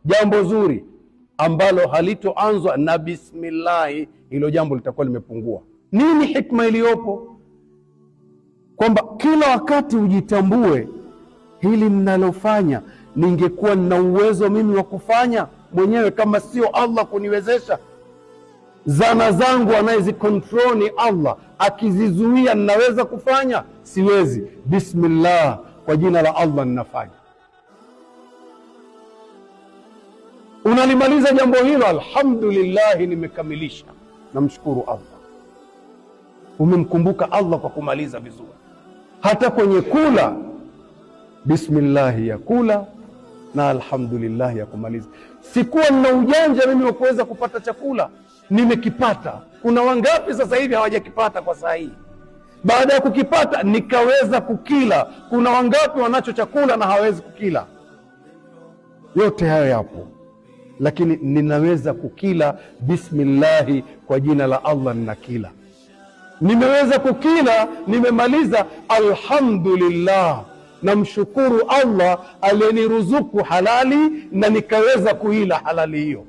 jambo zuri ambalo halitoanzwa na bismillahi, hilo jambo litakuwa limepungua. Nini hikma iliyopo? Kwamba kila wakati ujitambue, hili ninalofanya ningekuwa nina uwezo mimi wa kufanya mwenyewe kama sio Allah kuniwezesha. Zana zangu anayezikontrol ni Allah, akizizuia ninaweza kufanya? Siwezi. Bismillah, kwa jina la Allah ninafanya. Unalimaliza jambo hilo, alhamdulillah, nimekamilisha, namshukuru Allah. Umemkumbuka Allah kwa kumaliza vizuri. Hata kwenye kula, bismillah ya kula na alhamdulillah ya kumaliza. Sikuwa nina ujanja mimi wa kuweza kupata chakula, nimekipata. Kuna wangapi sasa hivi hawajakipata kwa saa hii? Baada ya kukipata nikaweza kukila. Kuna wangapi wanacho chakula na hawezi kukila? Yote hayo yapo, lakini ninaweza kukila bismillahi, kwa jina la Allah ninakila. Nimeweza kukila, nimemaliza, alhamdulillah, namshukuru Allah aliyeniruzuku halali na nikaweza kuila halali hiyo.